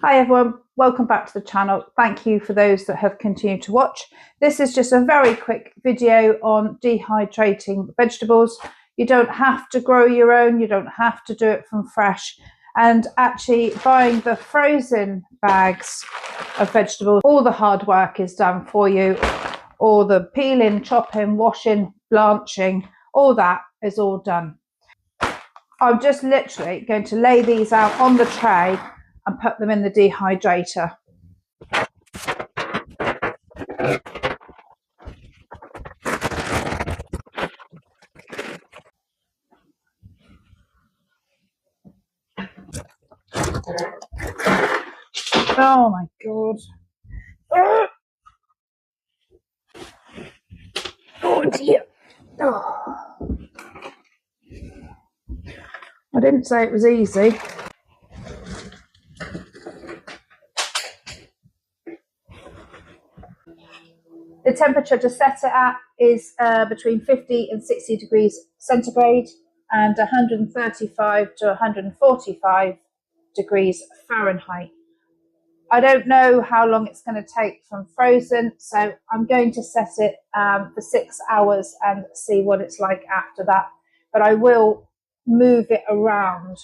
Hi everyone, welcome back to the channel. Thank you for those that have continued to watch. This is just a very quick video on dehydrating vegetables. You don't have to grow your own, you don't have to do it from fresh. And actually buying the frozen bags of vegetables, all the hard work is done for you. All the peeling, chopping, washing, blanching, all that is all done. I'm just literally going to lay these out on the tray and put them in the dehydrator. Oh my god. Oh dear. Oh. I didn't say it was easy. The temperature to set it at is between 50 and 60 degrees centigrade and 135 to 145 degrees Fahrenheit. I don't know how long it's going to take from frozen, so I'm going to set it for 6 hours and see what it's like after that. But I will move it around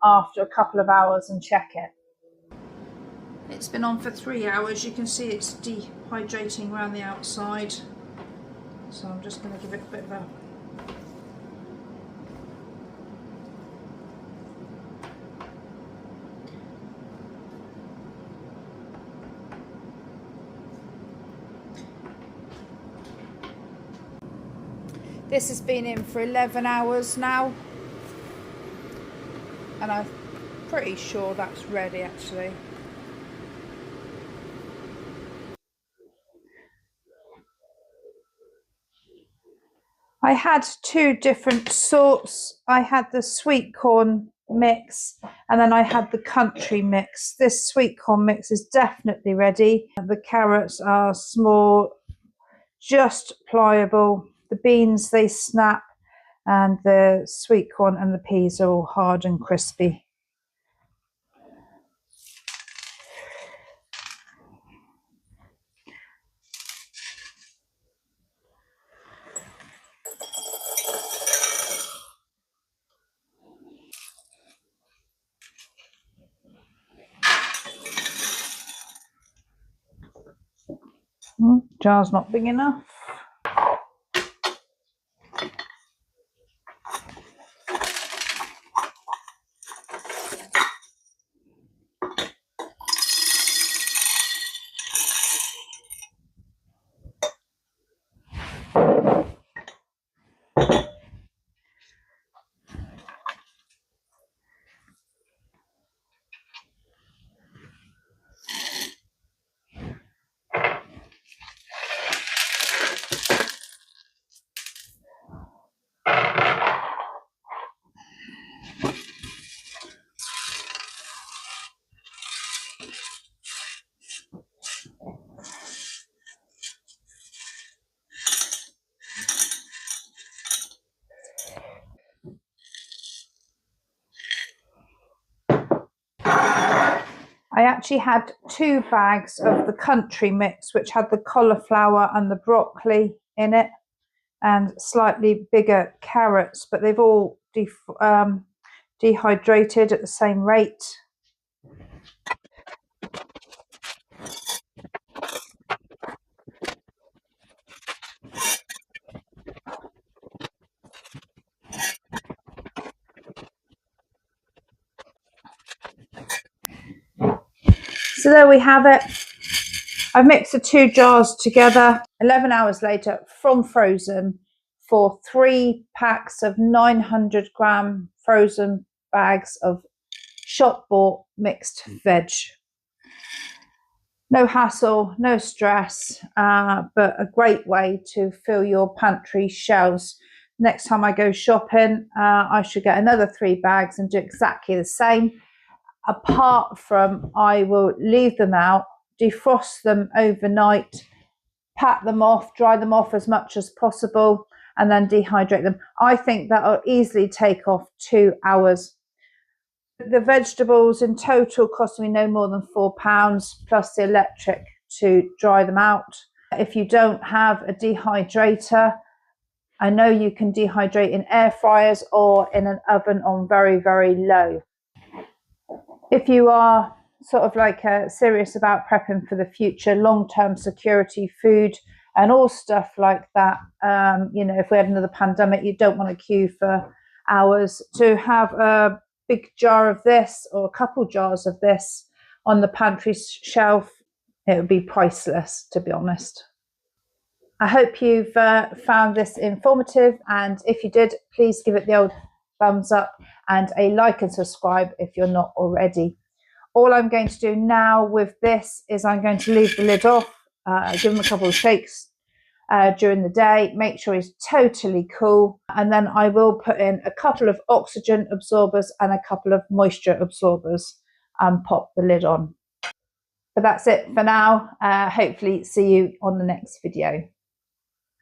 after a couple of hours and check it. It's been on for 3 hours. You can see it's dehydrating around the outside. So I'm just going to give it a bit of a This has been in for 11 hours now, and I'm pretty sure that's ready actually. I had two different sorts. I had the sweet corn mix and then I had the country mix. This sweet corn mix is definitely ready. The carrots are small, just pliable. The beans, they snap, and the sweet corn and the peas are all hard and crispy. Jar's not big enough. I actually had 2 bags of the country mix, which had the cauliflower and the broccoli in it, and slightly bigger carrots, but they've all dehydrated at the same rate. So there we have it. I've mixed the 2 jars together 11 hours later from frozen for 3 packs of 900-gram frozen bags of shop bought mixed veg. No hassle, no stress, but a great way to fill your pantry shelves. Next time I go shopping, I should get another 3 bags and do exactly the same. Apart from, I will leave them out, defrost them overnight, pat them off, dry them off as much as possible, and then dehydrate them. I think that'll easily take off 2 hours. The vegetables in total cost me no more than £4 plus the electric to dry them out. If you don't have a dehydrator, I know you can dehydrate in air fryers or in an oven on very, very low. If you are sort of like serious about prepping for the future, long-term security food and all stuff like that, if we had another pandemic, you don't want to queue for hours. To have a big jar of this or a couple jars of this on the pantry shelf, it would be priceless, to be honest. I hope you've found this informative, and if you did, please give it the old thumbs up and a like and subscribe if you're not already. All I'm going to do now with this is I'm going to leave the lid off, give him a couple of shakes during the day, make sure he's totally cool, and then I will put in a couple of oxygen absorbers and a couple of moisture absorbers and pop the lid on. But that's it for now. Hopefully see you on the next video.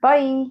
Bye.